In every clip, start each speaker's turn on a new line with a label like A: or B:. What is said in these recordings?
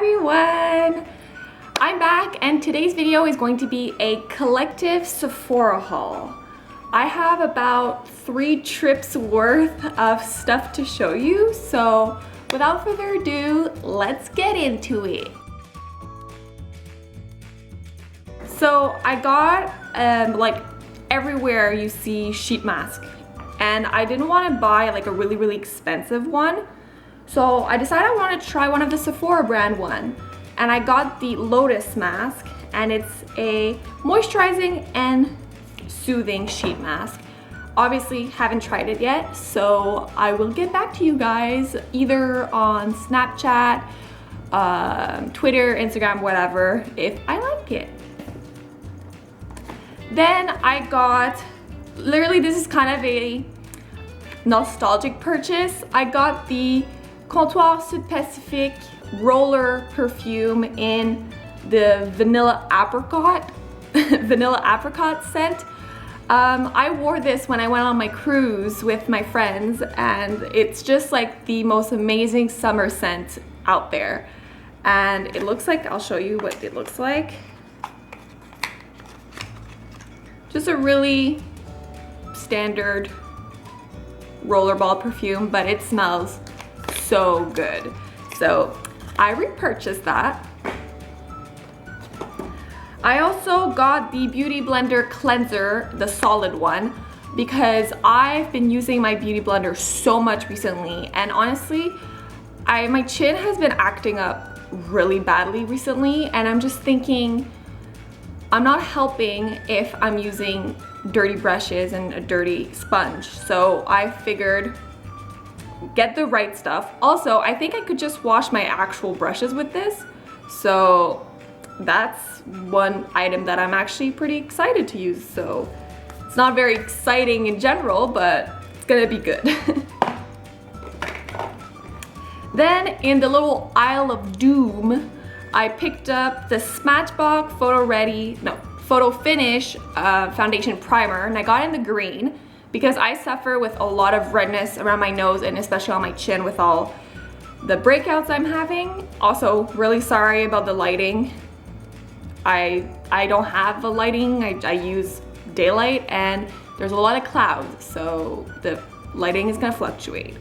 A: everyone! I'm back and today's video is going to be a collective Sephora haul. I have about 3 trips worth of stuff to show you, so without further ado, let's get into it. So I got like everywhere you see sheet mask, and I didn't want to buy like a really expensive one. So I decided I wanted to try one of the Sephora brand one, and I got the Lotus mask, and it's a moisturizing and soothing sheet mask. Obviously haven't tried it yet, so I will get back to you guys either on Snapchat, Twitter, Instagram, whatever, if I like it. Then I got, literally this is kind of a nostalgic purchase. I got the Comptoir Sud Pacific roller perfume in the vanilla apricot scent. I wore this when I went on my cruise with my friends, and it's just like the most amazing summer scent out there. And it looks like, I'll show you what it looks like. Just a really standard rollerball perfume, but it smells so good. So I repurchased that. I also got the Beauty Blender cleanser, the solid one, because I've been using my Beauty Blender so much recently, and honestly, my chin has been acting up really badly recently, and I'm just thinking I'm not helping if I'm using dirty brushes and a dirty sponge. So I figured, get the right stuff. Also, I think I could just wash my actual brushes with this. So that's one item that I'm actually pretty excited to use. So it's not very exciting in general, but it's gonna be good. Then in the little aisle of doom, I picked up the Smashbox Photo Finish foundation primer, and I got it in the green because I suffer with a lot of redness around my nose and especially on my chin with all the breakouts I'm having. Also, really sorry about the lighting. I don't have the lighting, I use daylight, and there's a lot of clouds, so the lighting is gonna fluctuate.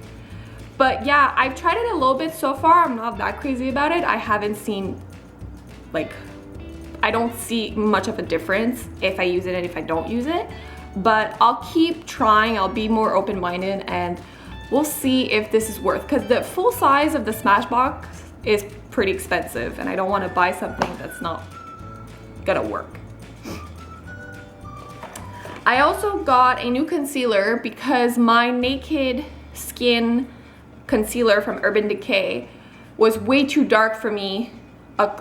A: But yeah, I've tried it a little bit so far. I'm not that crazy about it. I haven't seen, like, I don't see much of a difference if I use it and if I don't use it. But I'll keep trying, I'll be more open-minded, and we'll see if this is worth, because the full size of the Smashbox is pretty expensive, and I don't want to buy something that's not gonna work. I also got a new concealer because my Naked Skin concealer from Urban Decay was way too dark for me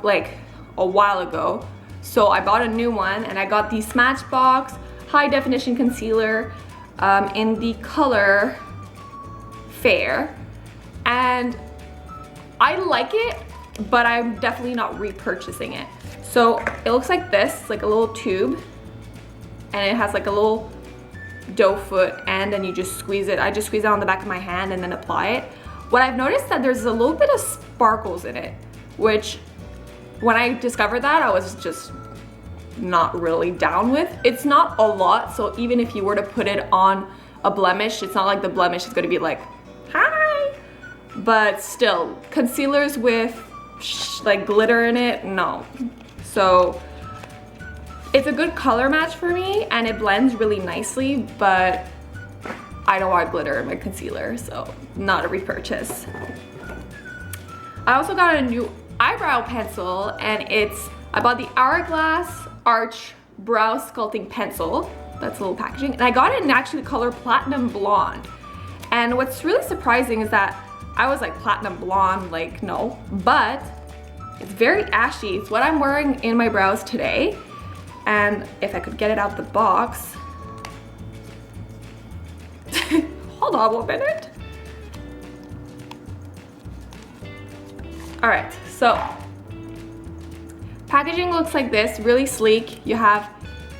A: like a while ago. So I bought a new one, and I got the Smashbox High Definition Concealer in the color Fair. And I like it, but I'm definitely not repurchasing it. So it looks like this, like a little tube, and it has like a little doe foot, and then you just squeeze it. I just squeeze it on the back of my hand and then apply it. What I've noticed that there's a little bit of sparkles in it, which when I discovered that, I was just not really down with. It's not a lot, so even if you were to put it on a blemish, it's not like the blemish is gonna be like, hi! But still, concealers with like glitter in it, no. So it's a good color match for me, and it blends really nicely, but I don't want glitter in my concealer, so not a repurchase. I also got a new eyebrow pencil, and I bought the Hourglass Arch Brow Sculpting Pencil. That's a little packaging, and I got it in actually the color Platinum Blonde. And what's really surprising is that I was like, platinum blonde, like no, but it's very ashy. It's what I'm wearing in my brows today. And if I could get it out the box. Hold on 1 minute. All right, so packaging looks like this, really sleek. You have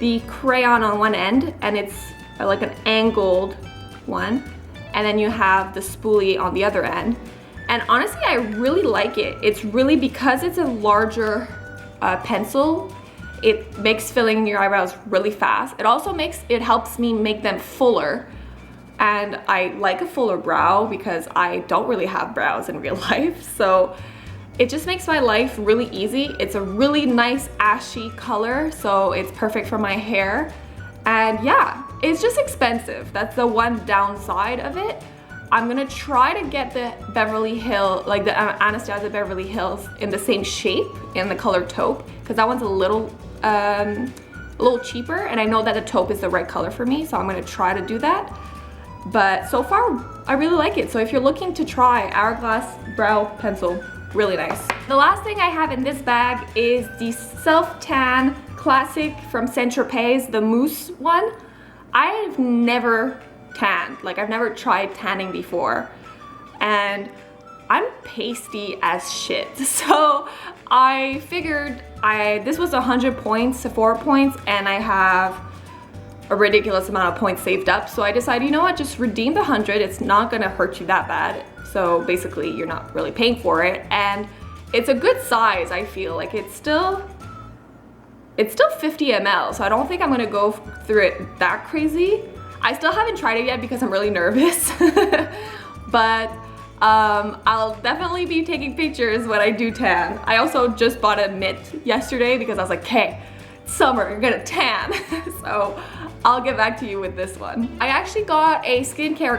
A: the crayon on one end, and it's like an angled one. And then you have the spoolie on the other end. And honestly, I really like it. It's really, because it's a larger pencil, it makes filling your eyebrows really fast. It helps me make them fuller. And I like a fuller brow because I don't really have brows in real life. So it just makes my life really easy. It's a really nice ashy color, so it's perfect for my hair. And yeah, it's just expensive. That's the one downside of it. I'm gonna try to get the Beverly Hills, like the Anastasia Beverly Hills, in the same shape, in the color taupe, because that one's a little cheaper, and I know that the taupe is the right color for me, so I'm gonna try to do that. But so far, I really like it. So if you're looking to try Hourglass Brow Pencil, really nice. The last thing I have in this bag is the Self Tan Classic from Saint-Tropez, the mousse one. I've never tanned, like I've never tried tanning before, and I'm pasty as shit. So I figured this was 100 points, Sephora points, and I have a ridiculous amount of points saved up. So I decided, you know what, just redeem the 100. It's not gonna hurt you that bad. So basically you're not really paying for it. And it's a good size, I feel. Like it's still 50 ml. So I don't think I'm gonna go through it that crazy. I still haven't tried it yet because I'm really nervous. But I'll definitely be taking pictures when I do tan. I also just bought a mitt yesterday because I was like, okay, summer, you're gonna tan. So I'll get back to you with this one. I actually got a skincare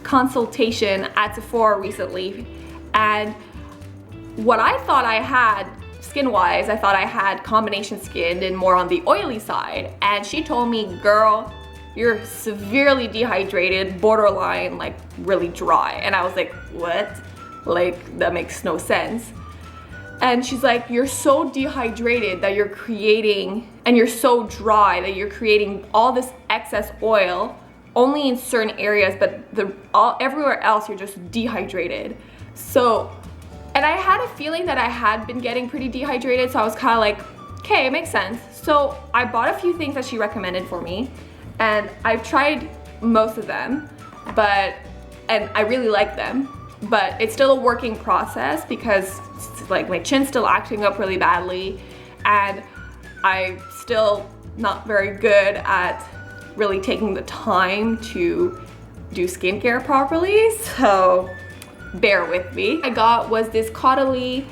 A: consultation at Sephora recently, and what I thought I had skin-wise, I thought I had combination skin and more on the oily side, and she told me, girl, you're severely dehydrated, borderline like really dry. And I was like, what? Like, that makes no sense. And she's like, you're so dehydrated that you're creating, and you're so dry that you're creating all this excess oil only in certain areas, but everywhere else you're just dehydrated. So, and I had a feeling that I had been getting pretty dehydrated, so I was kind of like, okay, it makes sense. So I bought a few things that she recommended for me, and I've tried most of them, and I really like them, but it's still a working process because like my chin's still acting up really badly, and I'm still not very good at really taking the time to do skincare properly, so bear with me. I got was this Caudalie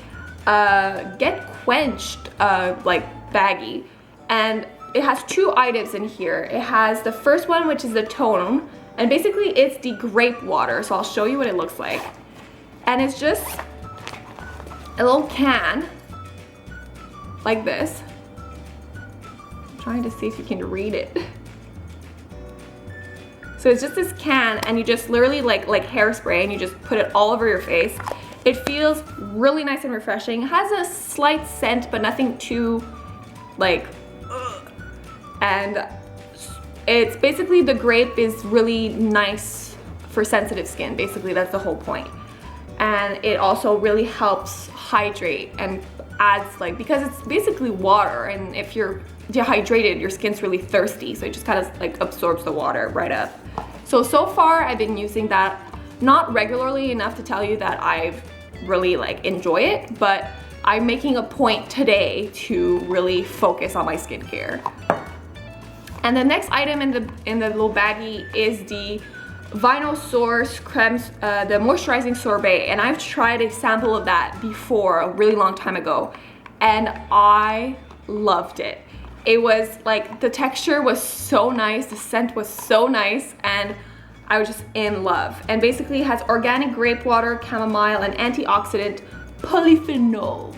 A: Get Quenched like baggie, and it has two items in here. It has the first one, which is the tone, and basically it's the grape water, so I'll show you what it looks like. And it's just a little can like this. I'm trying to see if you can read it. So it's just this can, and you just literally like hairspray, and you just put it all over your face. It feels really nice and refreshing. It has a slight scent, but nothing too like ugh. And it's basically, the grape is really nice for sensitive skin. Basically, that's the whole point. And it also really helps hydrate and adds because it's basically water, and if you're dehydrated, your skin's really thirsty, so it just kind of like absorbs the water right up. So far I've been using that, not regularly enough to tell you that I've really enjoy it, but I'm making a point today to really focus on my skincare. And the next item in the little baggie is the Vinyl Source Creme, the moisturizing sorbet, and I've tried a sample of that before a really long time ago, and I loved it. It was the texture was so nice, the scent was so nice, and I was just in love. And basically it has organic grape water, chamomile, and antioxidant polyphenols.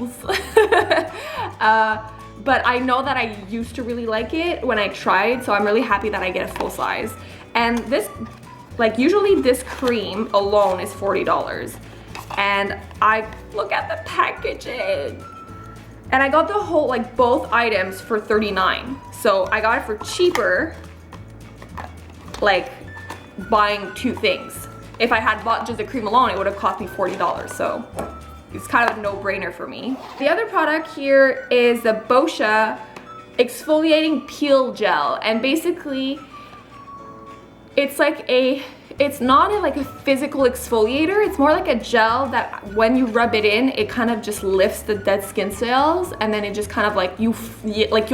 A: But I know that I used to really like it when I tried, so I'm really happy that I get a full size. And this, usually this cream alone is $40. And I look at the packaging. And I got the whole, both items for $39. So I got it for cheaper, buying two things. If I had bought just the cream alone, it would have cost me $40. So it's kind of a no-brainer for me. The other product here is the Boscia Exfoliating Peel Gel. And basically, it's it's not like a physical exfoliator. It's more like a gel that when you rub it in, it kind of just lifts the dead skin cells, and then it just kind of like you'll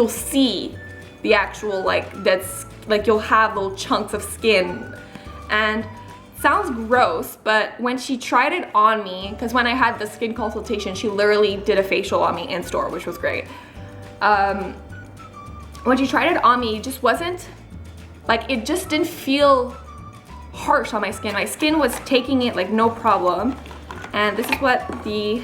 A: see the actual like you'll have little chunks of skin. And it sounds gross, but when she tried it on me, because when I had the skin consultation, she literally did a facial on me in store, which was great. When she tried it on me, it just wasn't like, it just didn't feel harsh on my skin. My skin was taking it like no problem. And this is what the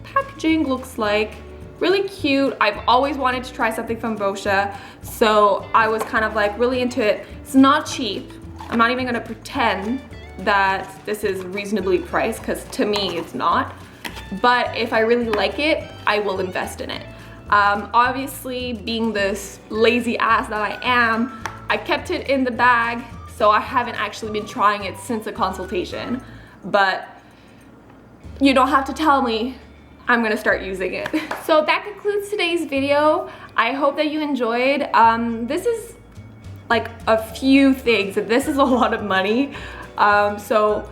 A: packaging looks like. Really cute. I've always wanted to try something from Vosha, so I was kind of like really into it. It's not cheap. I'm not even gonna pretend that this is reasonably priced, because to me it's not. But if I really like it, I will invest in it. Obviously, being this lazy ass that I am, I kept it in the bag, so I haven't actually been trying it since the consultation. But you don't have to tell me, I'm gonna start using it. So that concludes today's video. I hope that you enjoyed. This is like a few things. This is a lot of money. So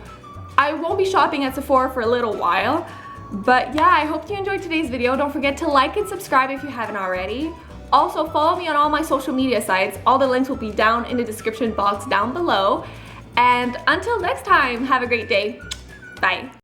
A: I won't be shopping at Sephora for a little while. But yeah, I hope you enjoyed today's video. Don't forget to like and subscribe if you haven't already. Also, follow me on all my social media sites. All the links will be down in the description box down below. And until next time, have a great day. Bye.